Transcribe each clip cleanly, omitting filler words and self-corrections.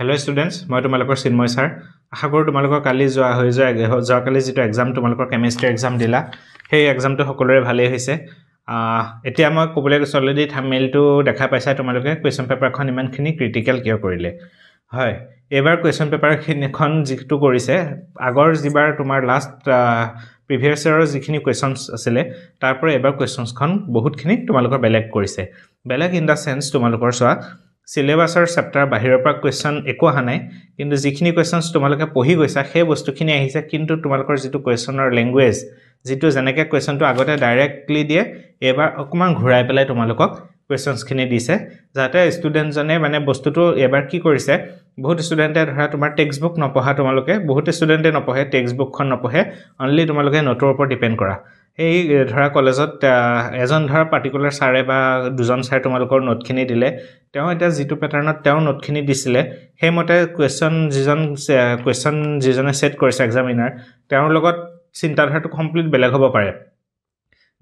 Hello students, মই তোমালোকৰ Chinmoy sir আশা কৰো তোমালোকৰ কালি যোৱাকালি যেটো এক্সাম তোমালোকৰ কেমিষ্ট্ৰি এক্সাম দিলা সেই এক্সামটো সকলোৰে ভালেই হৈছে এতিয়া মই কবলৈ গৈছো অলৰেডি থাম্বনেইলটো দেখা পাইছা তোমালোকে কোৱেশ্চন পেপাৰখন ইমানখিনি ক্ৰিটিক্যাল কিয় কৰিলে হয় এবাৰ কোৱেশ্চন পেপাৰখন যিটো কৰিছে আগৰ যিবাৰ তোমাৰ লাষ্ট প্ৰিভিয়াছ ইয়াৰৰ যিখিনি কোৱেশ্চনছ আছিল তাৰ পৰা এবাৰ কোৱেশ্চনছখন বহুতখিনি তোমালোকৰ বেলেগ কৰিছে বেলেগ ইন দা সেন্স তোমালোকৰ সোৱা সিলেবাসৰ চেপ্টাৰ বাহিৰৰ পৰা কোৱেশ্চন একো আহা নাই কিন্তু যিখিনি কোৱেশ্চনছ তোমালোকে পঢ়ি গৈছা সেই বস্তুখিনি আহিছে কিন্তু তোমালোকৰ যেটো কোৱেশ্চনৰ ল্যাঙ্গুৱেজ যেটো জেনেকে কোৱেশ্চনটো আগতে ডাইৰেক্টলি দিয়ে এবাৰ অকমান ঘুৰাই পেলাই তোমালোকক কোৱেশ্চনছখিনি দিছে যাতে ষ্টুডেন্ট জনে মানে বস্তুটো এবাৰ কি কৰিছে বহুত ষ্টুডেন্টে ধৰা তোমাৰ টেক্সট বুক নপঢ়া তোমালোকে বহুত ষ্টুডেন্টে নপঢ়ে টেক্সট বুকখন নপঢ়ে অনলি তোমালোকে নোটৰ ওপৰত ডিপেন্ড কৰা এই ধৰা কলেজত এজন ধৰা পাৰ্টিকুলাৰ সাৰে বা দুজন সাৰে তোমালোকৰ নোটখিনি দিলে তেওঁ এটা যেটো প্যাটাৰ্নত তেওঁ নোটখিনি দিছিলে সেই মতে কোৱেশ্চন যিজনে সেট কৰিছে এক্সামিনাৰ তেওঁৰ লগত চিন্তাধাৰাটো কমপ্লিট বেলেগ হ'ব পাৰে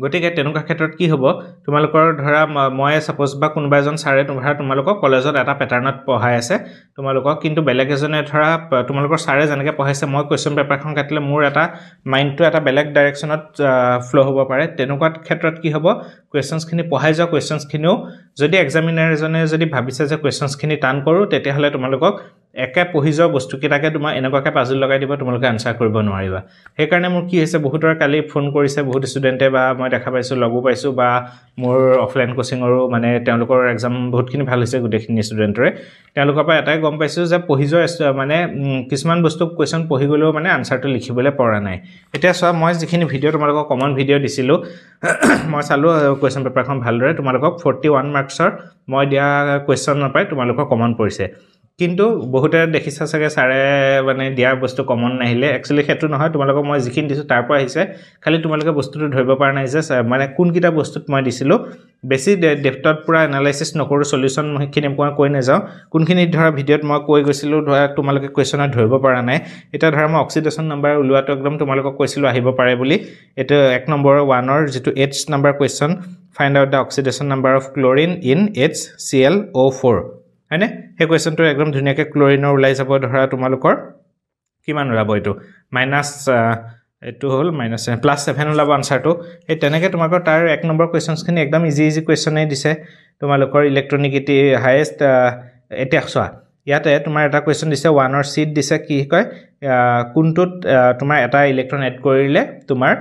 গতিকে তেনেকুৱা ক্ষেত্ৰত কি হ'ব তোমালোকৰ ধৰা মই সাপোজ বা কোনোবা এজন সাৰে তোমালোকক কলেজত এটা প্যাটাৰ্নত পঢ়াই আছে তোমালোকক কিন্তু বেলেগ এজনে ধৰা তোমালোকৰ সাৰে জেনেকে পঢ়াইছে মই কোৱেশ্চন পেপাৰখন কাটিলে মোৰ এটা মাইন্ডটো এটা বেলেগ ডাইৰেকচনত ফ্লো হ'ব পাৰে তেনেকুৱা ক্ষেত্ৰত কি হ'ব কোৱেশ্চনছখিনি পঢ়াই যোৱা কোৱেশ্চনছখিনিও যদি এক্সামিনাৰ জনে যদি ভাবিছে যে কোৱেশ্চনছখিনি টান কৰো তেতিয়া হলে তোমালোকক একে পঢ়ি যোৱা বস্তুকিটাকে তোমাৰ এনেকুৱাকে পাজল লগাই দিব তোমালোকে আনসাৰ কৰিব নোৱাৰিবা সেই কাৰণে মোৰ কি হৈছে বহুতৰ কালি ফোন কৰিছে বহুত ষ্টুডেন্টে বা মই দেখা পাইছো লগো পাইছো বা মোৰ অফলাইন কোচিংৰো মানে তেওঁলোকৰ এক্সাম বহুতখিনি ভাল হৈছে গুটেখিনি ষ্টুডেন্টৰে তেওঁলোকৰ পৰা এটাই গম পাইছো যে পঢ়ি যোৱা মানে কিছুমান বস্তু কোৱেশ্চন পঢ়ি গলেও মানে আনসাৰটো লিখিবলৈ পৰা নাই এতিয়া সব মই যিখিনি ভিডিও তোমালোকক কমন ভিডিও দিছিলো মই চালো কোৱেশ্চন পেপাৰখন ভালদৰে তোমালোকক 41 মাৰ্কছৰ মই দিয়া কোৱেশ্চন নাপাই তোমালোকক কমন পৰিছে কিন্তু বহুতে দেখিছা চাগে সাৰে মানে দিয়া বস্তু কমন নাহিলে একচুয়ালি হেতু নহয় তোমালোকক মই যিখিনি দিছো তাৰ পৰা আহিছে খালি তোমালোকে বস্তুটো ধৰিব পৰা নাই যে মানে কোন কিটা বস্তুত মই দিছিলো বেছি ডেপথত পুৰা এনালাইসিস নকৰো সলিউশন খিনি মই কৈ না যাও কোনখিনি ধৰা ভিডিওত মই কৈ গৈছিলো ধৰা তোমালোকে কোৱেশ্চনত ধৰিব পৰা নাই এটা ধৰা মই অক্সিডেশন নাম্বাৰ উলোৱাটো একদম তোমালোকক কৈছিলো আহিব পাৰে বুলি এটা 1 নম্বৰৰ 1 ৰ যেটো H number question find out da oxidation number of chlorine in HClO4 হয়নে হে কোৱেশ্চনটো একদম ধুনিয়াকে ক্লোৰিনৰ ওলাই যাব ধৰা তোমালোকৰ কিমান ওলাব এটো মাইনাস এটো হল মাইনাস +7 ওলাব আনসাৰটো এই তেনেকে তোমালোকৰ তাৰ 1 নম্বৰ কোৱেশ্চনছখিনি একদম ইজি কোৱেশ্চনে দিছে তোমালোকৰ ইলেক্ট্ৰনিকিটি হাইয়েস্ট এটা চোৱা ইয়াতে তোমাৰ এটা কোৱেশ্চন দিছে 1 ৰ সিট দিছে কি কয় কোনটোত তোমাৰ এটা ইলেক্ট্ৰন এড কৰিলে তোমাৰ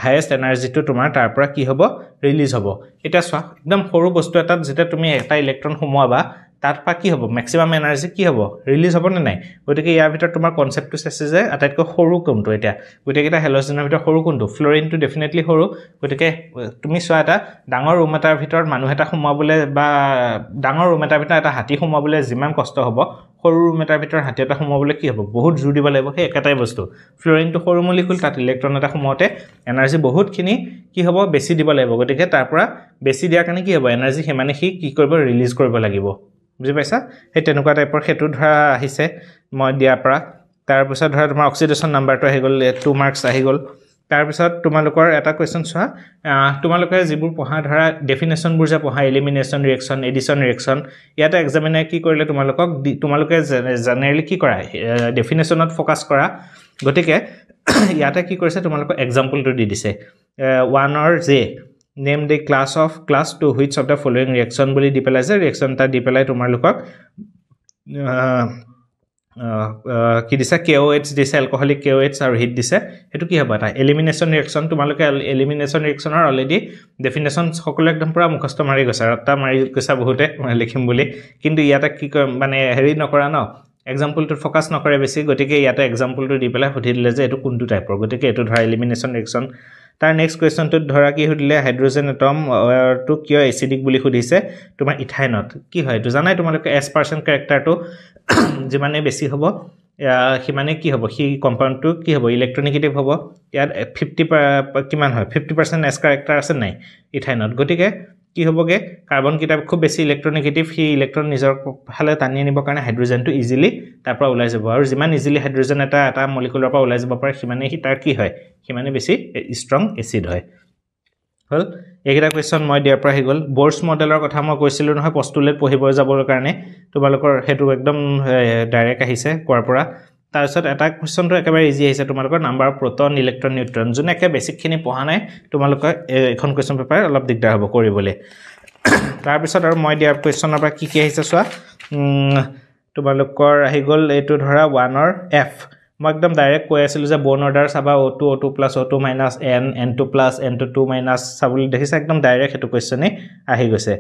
হাইয়েস্ট এনাৰ্জিটো তোমাৰ তাৰ পৰা কি হ'ব ৰিলিজ হ'ব এটা চোৱা একদম সৰু বস্তু এটা যেটা তুমি এটা ইলেক্ট্ৰন সোমোৱাবা তাত পা কি হ'ব ম্যাক্সিমাম এনাৰ্জি কি হ'ব ৰিলিজ হ'ব নে নাই গতিকে ইয়াৰ ভিতৰত তোমাৰ কনসেপ্টটো আছে যে আটাইতকৈ সৰু কোনটো এটা গতিকেটা হেলোজেনৰ ভিতৰত সৰু কোনটো ফ্লোৰিনটো ডেফিনেটলি সৰু গতিকে তুমি চোৱা এটা ডাঙৰ ৰুম এটাৰ ভিতৰত মানুহ এটা সোমাবলৈ বা ডাঙৰ ৰুম এটাৰ ভিতৰত এটা হাতী সোমাবলৈ যিমান কষ্ট হ'ব সৰু ৰুম এটাৰ ভিতৰত হাতী এটা সোমাবলৈ কি হ'ব বহুত জোৰ দিব লাগিব সেই একেটাই বস্তু ফ্লোৰিনটো সৰু মলিকুল তাত ইলেক্ট্ৰন এটা সোমাওতে এনাৰ্জি বহুতখিনি কি হ'ব বেছি দিব লাগিব গতিকে তাৰ পৰা বেছি দিয়াৰ কাৰণে কি হ'ব এনাৰ্জি হেমানে কি কৰিব ৰিলিজ কৰিব লাগিব বুজি পাইছা এই তেনেকুৱা টাইপৰ হেতু ধৰা আহিছে মই দিয়াৰ পৰা তাৰ পিছত ধৰা তোমাৰ অক্সিডেশন নাম্বাৰটো আহি গল 2 মাৰ্কস আহি গল তাৰ পিছত তোমালোকৰ এটা কোৱেশ্চন চোৱা তোমালোকে যিবোৰ পঢ়া ধৰা ডেফিনেশন বোৰ যে পঢ়া এলিমিনেশন ৰিঅ্যাকশন এডিশন ৰিঅ্যাকশন ইয়াতে এক্সামিনাৰে কি কৰিলে তোমালোকে জেনাৰেলি কি কৰা ডেফিনেশনত ফোকাস কৰা গতিকে ইয়াতে কি কৰিছে তোমালোকক এক্সাম্পলটো দি দিছে 1 or J name the class to which of the following reaction বুলি দি পেলাই যে reaction টা দি পেলাই তোমালোকক কি দিছে KOH দিছে alcoholic KOH আৰু heat দিছে এটো কি হ'ব এটা elimination reaction তোমালোকে elimination reactionৰ অলৰেডি ডেফিনেশন সকলো একদম পুৰা মুখস্থ মাৰি গৈছা ৰত্তা মাৰি গৈছা বহুতে লিখিম বুলি কিন্তু ইয়াতে কি মানে হেৰি নকৰা ন এক্সাম্পলটো ফোকাস নকৰে বেছি গতিকে ইয়াতে এক্সাম্পলটো দি পেলাই সুধি দিলে যে এটো কোনটো টাইপৰ গতিকে এটো ধৰা elimination reaction তাৰ নেক্সট কোৱেশ্চনটো ধৰা কি সুধিলে হাইড্ৰোজেন এটম টু কিয় এসিডিক বুলি সুধিছে তোমাৰ ইথাইনত কি হয় তো জানাই তোমালোকে S% ক্যাৰেক্টাৰটো যিমানে বেছি হ'ব হিমানে কি হ'ব হি কম্পাউণ্ডটো কি হ'ব ইলেক্ট্ৰনিগেটিভ হ'ব ইয়াত 50 কিমান হয় 50% S ক্যাৰেক্টাৰ আছে নাই ইথাইনত গতিকে কি হ'বগে কাৰ্বন কিটা খুব বেছি ইলেক্ট্ৰনিগেটিভ হি ইলেক্ট্ৰন নিজৰ ফালে টানি আনিব কাৰণে হাইড্ৰোজেনটো ইজিলি তাৰ পৰা ওলাই যাব আৰু যিমান ইজিলি হাইড্ৰোজেন এটা মলিকুলৰ পৰা ওলাই যাব পাৰে সিমানে হি তাৰ কি হয় সিমানে বেছি ষ্ট্ৰং এসিড হয় হল এইকেইটা কোৱেশ্চন মই দিয়াৰ পৰা হৈ গ'ল বৰ্ডছ মডেলৰ কথা মই কৈছিলোঁ নহয় পষ্টুলেট পঢ়িব যাবৰ কাৰণে তোমালোকৰ হেতু একদম ডাইৰেক্ট আহিছে কোৱাৰ পৰা তাৰপিছত এটা কোৱেশ্চনটো একেবাৰে ইজি আহিছে তোমালোকৰ number of proton electron neutron যোনে একে বেছিকখিনি পঢ়া নাই তোমালোকৰ এখন কোৱেশ্চন পেপাৰ অলপ দিগদাৰ হ'ব কৰিবলৈ তাৰপিছত আৰু মই দিয়াৰ কোৱেশ্চনৰ পৰা কি আহিছে চোৱা তোমালোকৰ আহি গ'ল এইটো ধৰা 1 ৰ f মই একদম ডাইৰেক্ট কৈ আছিলোঁ যে বন অৰ্ডাৰ চাবা O2 O2 + O2 - n n2 + n2 2 - চাবলৈ দেখিছা একদম ডাইৰেক্ট হেতু কোৱেশ্চনে আহি গৈছে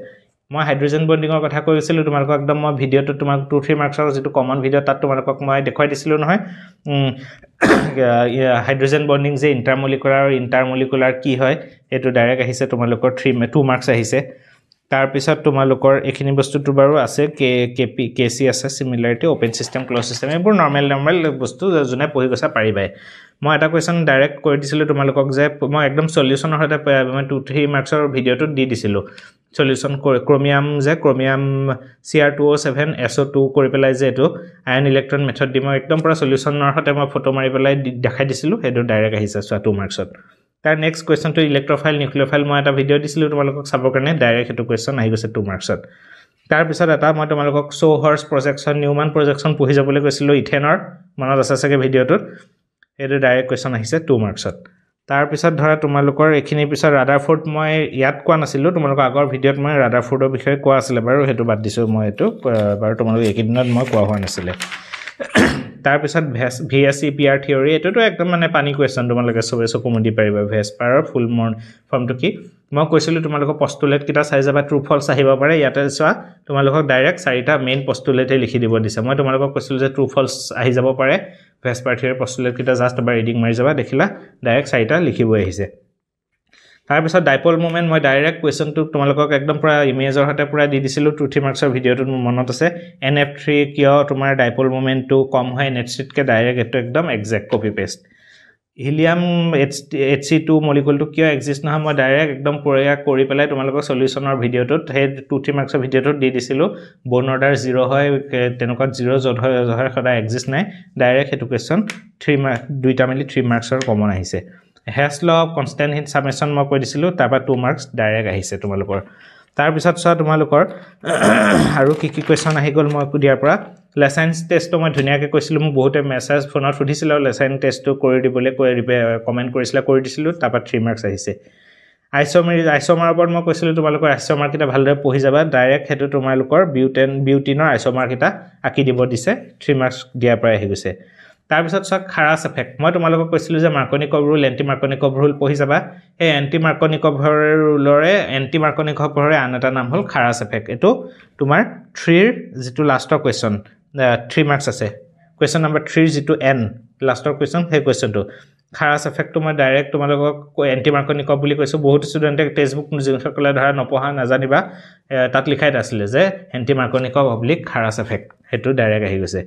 মই হাইড্ৰোজেন বন্ডিঙৰ কথা কৈছিলোঁ তোমালোকক একদম মই ভিডিঅ'টো তোমাক 2-3 মাৰ্কছৰ যেটো কমন ভিডিঅ' তাত তোমালোকক মই দেখুৱাই দিছিলোঁ নহয় হাইড্ৰোজেন বন্ডিং যে ইন্টাৰমলিকুলাৰ আৰু ইন্টাৰমলিকুলাৰ কি হয় এটো ডাইৰেক্ট আহিছে তোমালোকৰ 2 মাৰ্কছ আহিছে তাৰ পিছত তোমালোকৰ এখিনি বস্তুটো বাৰু আছে কেসি আছে সিমিলাৰিটি ওপেন সিস্টেম ক্লোজ সিস্টেম এইবোৰ নৰ্মেল বস্তু জনে পঢ়ি গৈছা পাৰিবাই মই এটা কোৱেশ্চন ডাইৰেক্ট কৰি দিছিলোঁ তোমালোকক যে মই একদম সলিউশনৰ হতে মই 2-3 মাৰ্কছৰ ভিডিঅ'টো দি দিছিলোঁ সলিউশন ক্ৰোমিয়াম Cr2O7 SO2 কৰি পেলাই যে এটো আয়ন ইলেক্ট্ৰন মেথড দি মই একদম পুৰা সলিউশনৰ হতে মই ফটো মাৰি পেলাই দেখাই দিছিলোঁ হেটো ডাইৰেক্ট আহিছে 2 মাৰ্কছত তাৰ নেক্সট কোৱেশ্চনটো ইলেক্ট্ৰোফাইল নিউক্লিওফাইল মই এটা ভিডিঅ' দিছিলোঁ তোমালোকক চাবৰ কাৰণে ডাইৰেক্ট হেতু কোৱেশ্চন আহি গৈছে 2 মাৰ্কছত তাৰ পিছত এটা মই তোমালোকক সোহৰ্স প্ৰজেকচন নিউমান প্ৰজেকচন পঢ়ি যাবলৈ কৈছিলোঁ ইথেনৰ মনত আছে চাগে ভিডিঅ'টোত এটো ডাইৰেক্ট কোৱেশ্চন আহিছে 2 মাৰ্কছত তাৰ পিছত ধৰা তোমালোকৰ এখিনি পিছত ৰাদাৰফোৰ্ড মই ইয়াত কোৱা নাছিলোঁ তোমালোকৰ আগৰ ভিডিঅ'ত মই ৰাদাৰফোৰ্ডৰ বিষয়ে কোৱা আছিল বাৰু হেতু বাদ দিছোঁ মই এটো বাৰু তোমালোকক একিদিনত মই কোৱা হোৱা নাছিল তাৰ পিছত VSEPR থিওৰি এটোটো একদম মানে পানী কোৱেশ্চন তোমালোকে সবে চকুমুদি পাৰিবা ভেসপাৰৰ ফুল ফৰ্মটো কি মই কৈছিলোঁ তোমালোকক পষ্টুলেট কিটা চাই যাবা ট্ৰু ফলছ আহিব পাৰে ইয়াতে চোৱা তোমালোকক ডাইৰেক্ট 4টা মেইন পষ্টুলেটে লিখি দিব দিছে মই তোমালোকক কৈছিলোঁ যে ট্ৰু ফলছ আহি যাব পাৰে ভেসপাৰ থিওৰি পষ্টুলেট কিটা জাস্ট এবাৰ ৰিডিং মাৰি যাবা দেখিলা ডাইৰেক্ট 4টা লিখিব আহিছে তাৰ পিছত ডাইপল মোমেন্ট মই ডাইৰেক্ট কোৱেশ্চনটো তোমালোকক একদম পুৰা ইমেজৰ হতে পুৰা দি দিছিলোঁ 2-3 মাৰ্কছৰ ভিডিঅ'টো মনত আছে NF3 কিয় তোমাৰ ডাইপল মোমেন্টটো কম হয় NH3 কে ডাইৰেক্ট এটো একদম exact copy paste helium Hc2 মলিকুলটো কিয় এক্সিষ্ট নহয় মই ডাইৰেক্ট একদম পুৰা কৰি পেলাই তোমালোকৰ সলিউশনৰ ভিডিঅ'টোত হে 2-3 মাৰ্কছৰ ভিডিঅ'টোত দি দিছিলোঁ বন অৰ্ডাৰ 0 হয় তেনেকুৱা 0 য'ত হয় সদায় এক্সিষ্ট নাই ডাইৰেক্ট হেতু কোৱেশ্চন 3 মাৰ্ক দুইটা মিলি 3 মাৰ্কছৰ কমন আহিছে Hess law of constant heat summation মই কৈ দিছিলোঁ তাৰপা 2 মাৰ্কছ ডাইৰেক্ট আহিছে তোমালোকৰ তাৰ পিছত চোৱা তোমালোকৰ আৰু কি কোৱেশ্চন আহি গ'ল মই দিয়াৰ পৰা লেসাইন্স টেষ্টটো মই ধুনিয়াকৈ কৈছিলোঁ মোক বহুতে মেছেজ ফোনত সুধিছিল লেসাইন টেষ্টটো কৰি দিবলৈ কমেন্ট কৰিছিল কৰি দিছিলোঁ তাৰপা 3 মাৰ্কছ আহিছে আইসোমাৰ ওপৰত মই কৈছিলোঁ তোমালোকৰ আইসোমাৰ কিটা ভালদৰে পঢ়ি যাবা ডাইৰেক্ট হেতু তোমালোকৰ বিউটিনৰ আইসোমাৰ কিটা আকি দিব দিছে 3 মাৰ্কছ দিয়াৰ পৰা আহি গৈছে তাৰ পিছত চক খাৰাছ এফেক্ট মই তোমালোকক কৈছিলোঁ যে মাৰ্কনিকভ ৰুল এন্টি মাৰ্কনিকভ ৰুল পঢ়ি যাবা এই এন্টি মাৰ্কনিকভ ৰুলৰে এন্টি মাৰ্কনিকভ ৰুলৰে আন এটা নাম হল খাৰাছ এফেক্ট এটো তোমাৰ 3 ৰ যেটো লাষ্টৰ কোৱেশ্চন 3 মাৰ্কছ আছে কোৱেশ্চন নম্বৰ 3 যেটো n লাষ্টৰ কোৱেশ্চন সেই কোৱেশ্চনটো খাৰাছ এফেক্টটো মই ডাইৰেক্ট তোমালোকক এন্টি মাৰ্কনিকভ বুলি কৈছো বহুত ষ্টুডেন্টে টেক্সটবুক নিজসকলে ধৰা নপঢ়া নাজানিবা তাত লিখাই আছিল যে এন্টি মাৰ্কনিকভ অবলিক খাৰাছ এফেক্ট হেতু ডাইৰেক্ট আহি গৈছে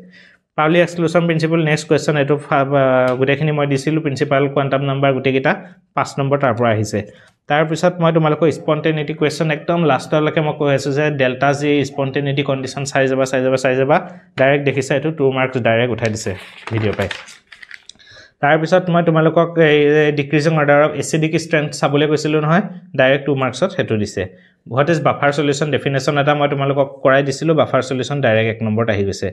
Paoli exclusion principle next question এটো গুটেখিনি মই দিছিলোঁ প্ৰিন্সিপাল কোৱান্টাম নাম্বাৰ গুটেকিটা 5 নম্বৰ তাৰ পৰা আহিছে তাৰ পিছত মই তোমালোকক স্পন্টেনিটি কোৱেশ্চন একদম লাষ্টলৈকে মই কৈ আছো যে ডেল্টা জি স্পন্টেনিটি কন্ডিশন চাই যাবা ডাইৰেক্ট দেখিছা এটো 2 মাৰ্কছ ডাইৰেক্ট উঠাই দিছে ভিডিঅ' পাই তাৰ পিছত মই তোমালোকক decreasing order of acidic strength চাবলৈ কৈছিলোঁ নহয় ডাইৰেক্ট 2 মাৰ্কছত হেতু দিছে what is buffer solution definition এটা মই তোমালোকক কৰাই দিছিলোঁ বাফাৰ সলিউশন ডাইৰেক্ট 1 নম্বৰত আহি গৈছে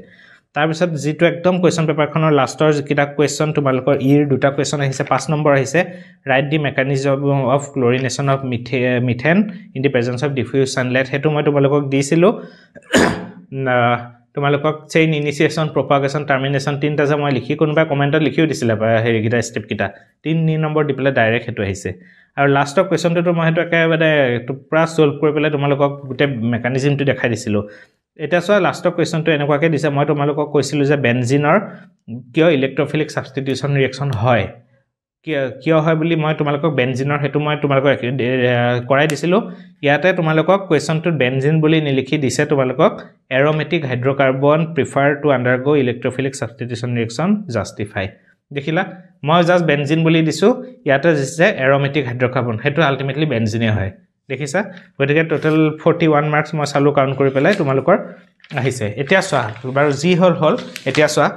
তাৰ পিছত যেটো একদম কোৱেশ্চন পেপাৰখনৰ লাষ্টৰ কিটা কোৱেশ্চন তোমালোকৰ ইৰ দুটা কোৱেশ্চন আহিছে 5 নম্বৰ আহিছে right the mechanism of chlorination of methane in the presence of diffuse sunlight হেতু মই তোমালোকক দিছিলোঁ তোমালোকক চেইন ইনিশিয়েশন প্ৰপাগেশন টাৰ্মিনেশন তিনটা যে মই লিখি কোনবা কমেন্টত লিখিও দিছিলে হেৰি কিটা স্টেপ কিটা 3 নম্বৰ দি পেলাই ডাইৰেক্ট হেতু আহিছে আৰু লাষ্টৰ কোৱেশ্চনটো মই হেতু একেবাৰে পুৰা সলভ কৰি পেলাই তোমালোকক গুটে মেকানিজমটো দেখাই দিছিলোঁ এটা চোৱা লাষ্টৰ কোৱেশ্চনটো এনেকুৱাকে দিছে মই তোমালোকক কৈছিলোঁ যে বেনজিনৰ কিয় ইলেক্ট্ৰোফিলিক সাবস্টিটিউশন ৰিঅ্যাকশন হয় কিয় হয় বুলি মই তোমালোকক বেনজিনৰ হেতু মই তোমালোকক কৰাই দিছিলোঁ ইয়াতে তোমালোকক কোৱেশ্চনটো বেনজিন বুলি নিলিখি দিছে তোমালোকক aromatic hydrocarbon prefer to undergo electrophilic substitution reaction justify দেখিলা মই জাস্ট বেনজিন বুলি দিছো ইয়াতে দিছে এৰোমেটিক হাইড্ৰকাৰ্বন হেতু আলটিমেটলি বেনজিনে হয় দেখিছা গতিকে টোটাল 41 মাৰ্কছ মই চালু কাউন্ট কৰি পেলাই তোমালোকৰ আহিছে এতিয়া চোৱা বাৰু জি হল এতিয়া চোৱা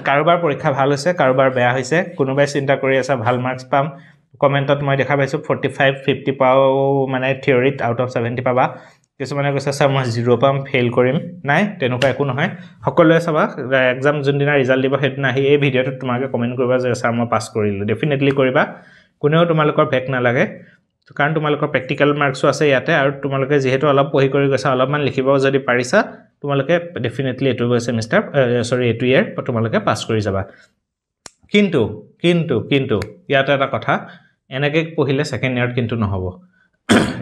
কাৰোবাৰ পৰীক্ষা ভাল হৈছে কাৰোবাৰ বেয়া হৈছে কোনোবাই চিন্তা কৰি আছে ভাল মাৰ্কছ পাম কমেণ্টত মই দেখা পাইছোঁ 45-50 পাও মানে থিয়ৰিত আউট অফ 70 পাবা কিছুমানে কৈছে ছাৰ মই 0 পাম ফেইল কৰিম নাই তেনেকুৱা একো নহয় সকলোৱে চাবা এক্সাম যোনদিনা ৰিজাল্ট দিব সেইদিনা আহি এই ভিডিঅ'টোত তোমালোকে কমেণ্ট কৰিবা যে ছাৰ মই পাছ কৰিলোঁ ডেফিনেটলি কৰিবা কোনেও তোমালোকৰ বেক নালাগে কাৰণ তোমালোকৰ প্ৰেক্টিকেল মাৰ্কছো আছে ইয়াতে আৰু তোমালোকে যিহেতু অলপ পঢ়ি কৰি গৈছা অলপমান লিখিব যদি পাৰিছা তোমালোকে ডেফিনেটলি এইটো সেমিষ্টাৰ এইটো ইয়াৰ তোমালোকে পাছ কৰি যাবা কিন্তু ইয়াতে এটা কথা এনেকৈ পঢ়িলে ছেকেণ্ড ইয়াৰত কিন্তু নহ'ব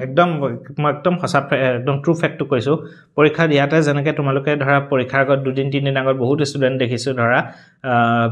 একদম সঁচা একদম ট্ৰু ফেক্টটো কৈছোঁ পৰীক্ষা দিয়াতে যেনেকৈ তোমালোকে ধৰা পৰীক্ষাৰ আগত 2-3 দিন আগত বহুত ষ্টুডেণ্ট দেখিছোঁ ধৰা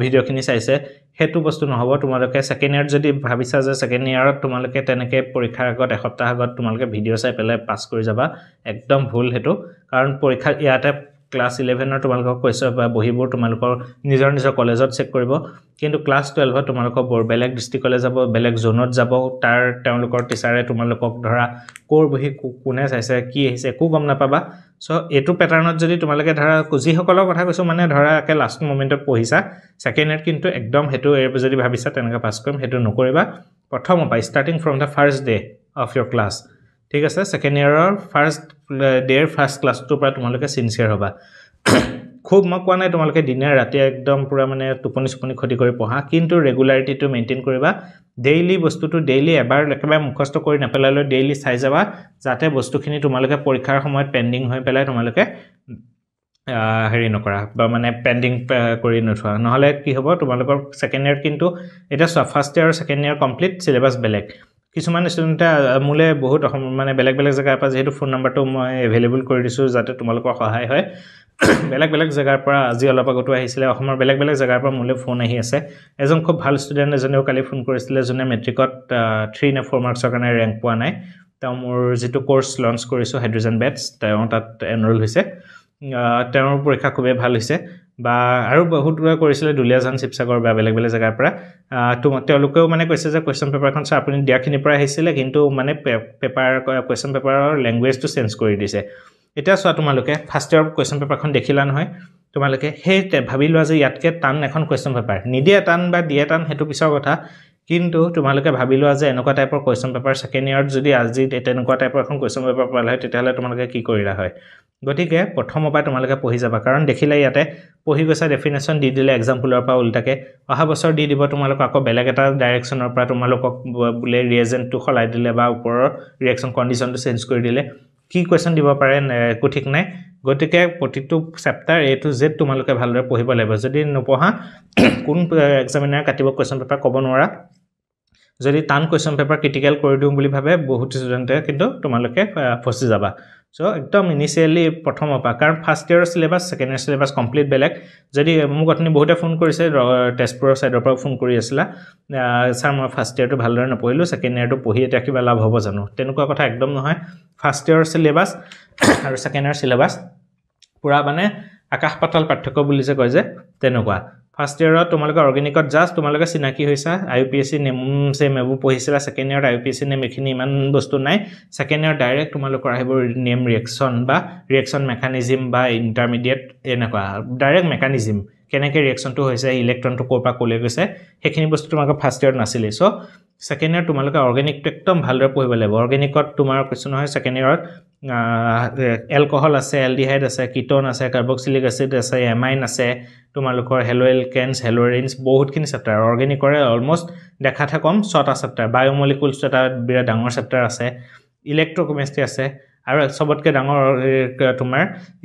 ভিডিঅ'খিনি চাইছে সেইটো বস্তু নহ'ব তোমালোকে ছেকেণ্ড ইয়াৰত যদি ভাবিছা যে ছেকেণ্ড ইয়াৰত তোমালোকে তেনেকৈ পৰীক্ষাৰ আগত এসপ্তাহ আগত তোমালোকে ভিডিঅ' চাই পেলাই পাছ কৰি যাবা একদম ভুল সেইটো কাৰণ পৰীক্ষা ইয়াতে ক্লাছ 11 তোমালোকক কৈছে বা বহিবোৰ তোমালোকৰ নিজৰ কলেজত চেক কৰিব কিন্তু ক্লাছ 12 তোমালোকক বৰ বেলেগ ডিস্ট্ৰিক্টলৈ যাব বেলেগ জোনত যাব তাৰ তেওঁলোকৰ টিচাৰে তোমালোকক ধৰা কোৰ বহি কোনে চাইছে কি আহিছে একো গম নাপাবা সো এইটো প্যাটাৰ্নত যদি তোমালোকে ধৰা যিসকলৰ কথা কৈছো মানে ধৰা একে লাষ্ট মোমেন্টত পঢ়িছা সেকেন্ড ইয়াৰ কিন্তু একদম হেতু যদি ভাবিছা তেনেকা পাছ কৰিম হেতু নকৰিবা প্ৰথম পাই starting from da first day of your class ঠিক আছে সেকেন্ড ইয়াৰৰ ফাৰ্স্ট ডেৰ ফাৰ্স্ট ক্লাছটোৰ পৰা তোমালোকে সিনসিয়াৰ হ'বা খুব মই কোৱা নাই তোমালোকে দিনে ৰাতি একদম পুৰা মানে টোপনি ক্ষতি কৰি পঢ়া কিন্তু ৰেগুলাৰিটিটো মেইনটেইন কৰিবা ডেইলি বস্তুটো ডেইলি এবাৰ একেবাৰে মুখস্থ কৰি নাপেলালৈ ডেইলি চাই যাবা যাতে বস্তুখিনি তোমালোকে পৰীক্ষাৰ সময়ত পেন্ডিং হৈ পেলাই তোমালোকে হেৰি নকৰা বা মানে পেন্ডিং কৰি নথোৱা নহলে কি হ'ব তোমালোকৰ সেকেন্ড ইয়াৰ কিন্তু এটা ফাৰ্স্ট ইয়াৰ সেকেন্ড ইয়াৰ কমপ্লিট সিলেবাস বেলেগ কিছুমান ষ্টুডেণ্টে মোলে বহুত মানে বেলেগ জেগাৰ পৰা যেহেতু ফোন নাম্বাৰটো মই এভেইলেবল কৰি দিছো যাতে তোমালোকৰ সহায় হয় বেলেগ জেগাৰ পৰা আজি অলপ আগতো আহিছিলে অসমৰ বেলেগ জেগাৰ পৰা মোলে ফোন আহি আছে এজন খুব ভাল ষ্টুডেণ্ট এজনেও কালি ফোন কৰিছিলে জনে মেট্ৰিকত 3 নে 4 মাৰ্কছৰ কাৰণে ৰেংক পোৱা নাই তেওঁ মোৰ যেটো কোৰ্স লঞ্চ কৰিছো হাইড্ৰোজেন বেটছ তেওঁ তাত এনৰোল হৈছে তেওঁৰ পৰীক্ষা খুবেই ভাল হৈছে বা আৰু বহুত কৰিছিলে দুলিয়াজান শিৱসাগৰ বা বেলেগ জেগাৰ পৰা তেওঁলোকেও মানে কৈছে যে কোৱেশ্চন পেপাৰখন সা আপুনি দিয়াখিনি পৰা আহিছিলে কিন্তু মানে পেপাৰ কোৱেশ্চন পেপাৰৰ ল্যাঙ্গুৱেজটো চেঞ্জ কৰি দিছে এটা চোৱা তোমালোকে ফাৰ্স্ট ইয়াৰ কোৱেশ্চন পেপাৰখন দেখিলা নহয় তোমালোকে হেতে ভাবি লোৱা যে ইয়াতকে টান এখন কোৱেশ্চন পেপাৰ নিদিয়ে টান বা দিয়ে টান হেতু পিছৰ কথা কিন্তু তোমালোকে ভাবি লোৱা যে এনেকুৱা টাইপৰ কোৱেশ্চন পেপাৰ সেকেন্ড ইয়াৰত যদি আজি তেনেকুৱা টাইপৰ এখন কোৱেশ্চন পেপাৰ পালে হয় তেতিয়াহলে তোমালোকে কি কৰিলা হয় গতিকে প্ৰথমৰ পৰা তোমালোকে পঢ়ি যাবা কাৰণ দেখিলে ইয়াতে পঢ়ি গৈছা ডেফিনেশন দি দিলে এক্সাম্পলৰ পৰা উল্টাকে অহা বছৰ দি দিব তোমালোক আকৌ বেলেগ এটা ডাইৰেকচনৰ পৰা তোমালোকক বুলে ৰিএজেন্টটো খলাই দিলে বা ওপৰৰ ৰিএকচন কন্ডিশনটো চেঞ্জ কৰি দিলে কি কোৱেশ্চন দিব পাৰে একো ঠিক নাই গতিকে প্ৰতিটো চেপ্টাৰ এ টু জেড তোমালোকে ভালদৰে পঢ়িব লাগিব যদি নপঢ়া কোন এক্সামিনাৰ কাটিব কোৱেশ্চন পেপাৰ ক'ব নোৱাৰা যদি টান কোৱেশ্চন পেপাৰ ক্ৰিটিক্যাল কৰি দিম বুলি ভাবে বহুত ষ্টুডেন্টে কিন্তু তোমালোকে ফসি যাবা সো একদম ইনিশিয়ালি প্ৰথমৰ পৰা কাৰণ ফাৰ্স্ট ইয়াৰৰ সিলেবাস সেকেন্ড ইয়াৰ সিলেবাস কমপ্লিট বেলেগ যদি মোক আপুনি বহুতে ফোন কৰিছে টেষ্টপুৰৰ সাইডৰ পৰা ফোন কৰি আছিলা স্যাৰ মই ফাৰ্স্ট ইয়াৰটো ভালদৰে নপঢ়িলো সেকেন্ড ইয়াৰটো পঢ়ি এটা কিবা লাভ হ'ব জানো তেনেকুৱা কথা একদম নহয় ফাৰ্স্ট ইয়াৰৰ সিলেবাস আৰু সেকেন্ড ইয়াৰ সিলেবাস পুৰা মানে আকাশ পাতাল পাৰ্থক্য বুলি যে কয় যে তেনেকুৱা ফাৰ্স্ট ইয়াৰত তোমালোকে অৰ্গেনিকত জাস্ট তোমালোকে চিনাকি হৈছা আইউপিএসসি নেম সেম এবু পঢ়িছিলা সেকেন্ড ইয়াৰত আইউপিএসসি নেম এখিনি ইমান বস্তু নাই সেকেন্ড ইয়াৰ ডাইৰেক্ট তোমালোকৰ আহিব নেম ৰিএকচন বা ৰিএকচন মেকানিজম বা ইন্টাৰমিডিয়েট এনেকুৱা ডাইৰেক্ট মেকানিজম কেনেকৈ ৰিএকচনটো হৈছে ইলেক্ট্ৰনটো কোৰ পৰা কোলে গৈছে হেখিনি বস্তু তোমালোকৰ ফাৰ্স্ট ইয়াৰত নাছিলে সো সেকেন্ড ইয়াৰ তোমালোকে অৰ্গেনিকটো একদম ভালদৰে পঢ়িব লাগিব অৰ্গেনিকত তোমাৰ কিছু নহয় সেকেন্ড ইয়াৰত এলকহল আছে এলডিহাইড আছে কিটোন আছে কাৰ্বক্সিলিক এসিড আছে এমাইন আছে তোমালোকৰ হেলো এলকেনছ হেলোৰিনছ বহুতখিনি চেপ্টাৰ অৰ্গেনিকৰে অলমোস্ট দেখাতে কম 6টা চেপ্টাৰ বায়োমলিকুলছ এটা বিৰা ডাঙৰ চেপ্টাৰ আছে ইলেক্ট্ৰোকেমিষ্ট্ৰি আছে আৰু সবতকে ডাঙৰ তোমাৰ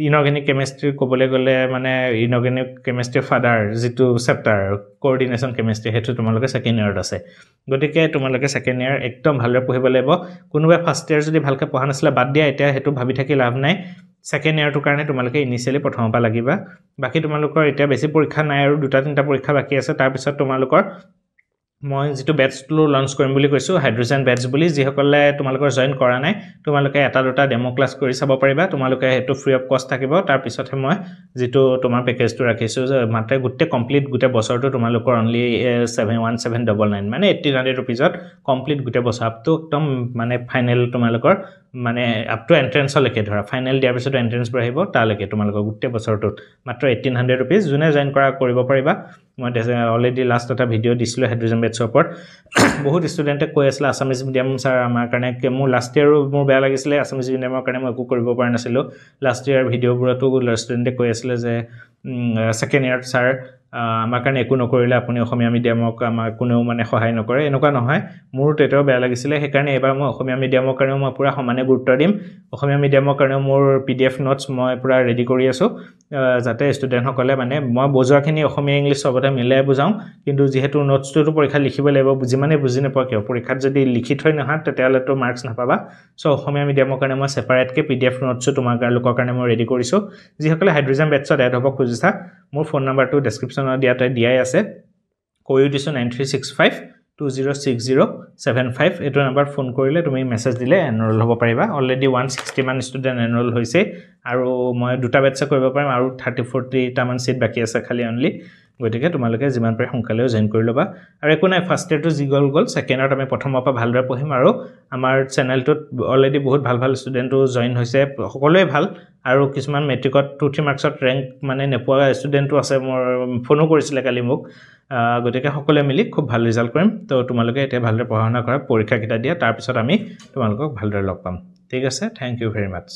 ইনঅৰ্গেনিক কেমিষ্ট্ৰি ক'বলৈ গ'লে মানে ইনঅৰ্গেনিক কেমিষ্ট্ৰি ফাদাৰ যেটো চেপ্টাৰ কোঅৰ্ডিনেশন কেমিষ্ট্ৰি হেতু তোমালোকে সেকেন্ড ইয়াৰত আছে গতিকে তোমালোকে সেকেন্ড ইয়াৰ একদম ভালদৰে পঢ়িব লাগিব কোনোবা ফাৰ্স্ট ইয়াৰ যদি ভালকে পঢ়া নাছিলে বাদ দিয়া এতিয়া হেতু ভাবি থাকি লাভ নাই সেকেন্ড ইয়াৰটোৰ কাৰণে তোমালোকে ইনিশিয়ালি প্ৰথমৰ পৰা লাগিবা বাকি তোমালোকৰ এতিয়া বেছি পৰীক্ষা নাই আৰু দুটা তিনটা পৰীক্ষা বাকি আছে তাৰ পিছত তোমালোকৰ মই যেটো বেটছটো লঞ্চ কৰিম বুলি কৈছো হাইড্ৰোজেন বেটছ বুলি যিসকলে তোমালোকৰ জয়েন কৰা নাই তোমালোকে এটা দুটা ডেমো ক্লাছ কৰি চাব পাৰিবা তোমালোকে হেতু ফ্ৰী অফ কষ্ট থাকিব তাৰ পিছতহে মই যেটো তোমাৰ পেকেজটো ৰাখিছো মাত্ৰ গুটে কমপ্লিট গুটে বছৰটো তোমালোকৰ অনলি 71799 মানে 1800 रुपीजত কমপ্লিট গুটে বছৰ আপটো একদম মানে ফাইনেল তোমালোকৰ মানে আপ টু এন্ট্ৰেন্সলৈকে ধৰা ফাইনেল দিয়াৰ পিছত এন্ট্ৰেন্সবোৰ আহিব তালৈকে তোমালোকৰ গোটেই বছৰটোত মাত্ৰ 1800 rupees যোনে জয়েন কৰা কৰিব পাৰিবা মই অলৰেডি লাষ্ট এটা ভিডিঅ' দিছিলোঁ হাইড্ৰজেন বেটছৰ ওপৰত বহুত ষ্টুডেণ্টে কৈ আছিলে আছামিজ মিডিয়াম ছাৰ আমাৰ কাৰণে মোৰ লাষ্ট ইয়াৰো মোৰ বেয়া লাগিছিলে আছামিজ মিডিয়ামৰ কাৰণে মই একো কৰিব পৰা নাছিলোঁ লাষ্ট ইয়াৰ ভিডিঅ'বোৰতো ষ্টুডেণ্টে কৈ আছিলে যে ছেকেণ্ড ইয়াৰ ছাৰ আমাৰ কাৰণে একো নকৰিলে আপুনি অসমীয়া মিডিয়ামক আমাৰ কোনেও মানে সহায় নকৰে এনেকুৱা নহয় মোৰ তেতিয়াও বেয়া লাগিছিলে সেইকাৰণে এবাৰ মই অসমীয়া মিডিয়ামৰ কাৰণেও মই পুৰা সমানে গুৰুত্ব দিম অসমীয়া মিডিয়ামৰ কাৰণেও মোৰ PDF নোটছ মই পুৰা ৰেডি কৰি আছোঁ যাতে ষ্টুডেণ্টসকলে মানে মই বুজোৱাখিনি অসমীয়া ইংলিছ চবতে মিলাই বুজাওঁ কিন্তু যিহেতু নোটছটোতো পৰীক্ষা লিখিব লাগিব যিমানে বুজি নোপোৱা কিয় পৰীক্ষাত যদি লিখি থৈ নহয় তেতিয়াহ'লেতো মাৰ্কছ নাপাবা চ' অসমীয়া মিডিয়ামৰ কাৰণে মই ছেপাৰেটকৈ PDF নোটছো তোমালোকৰ কাৰণে মই ৰেডি কৰিছোঁ যিসকলে হাইড্ৰজেন বেটছত এড হ'ব খুজিছা মোৰ ফোন নাম্বাৰটো ডেছক্ৰিপশ্যনত দিয়াই আছে কৈও দিছোঁ 9365206075 এইটো নাম্বাৰত ফোন কৰিলে তুমি মেছেজ দিলে এনৰোল হ'ব পাৰিবা অলৰেডি 160 মান ষ্টুডেণ্ট এনৰোল হৈছে আৰু মই দুটা বেটছে কৰিব পাৰিম আৰু 30-40 মান চিট বাকী আছে খালি অনলি গতিকে তোমালোকে যিমান পাৰে সোনকালেও জয়েন কৰি ল'বা আৰু একো নাই ফাৰ্ষ্ট ইয়াৰটো যি গ'ল ছেকেণ্ড ইয়াৰত আমি প্ৰথমৰ পৰা ভালদৰে পঢ়িম আৰু আমাৰ চেনেলটোত অলৰেডি বহুত ভাল ভাল ষ্টুডেণ্টো জয়েন হৈছে সকলোৱে ভাল আৰু কিছুমান মেট্ৰিকত 2-3 মাৰ্কছত ৰেংক মানে নেপোৱা ষ্টুডেণ্টো আছে মোৰ ফোনো কৰিছিলে কালি মোক গতিকে সকলোৱে মিলি খুব ভাল ৰিজাল্ট কৰিম তো তোমালোকে এতিয়া ভালদৰে পঢ়া শুনা কৰা পৰীক্ষা কেইটা দিয়া তাৰপিছত আমি তোমালোকক ভালদৰে লগ পাম ঠিক আছে থ্যাংক ইউ ভেৰি মাচ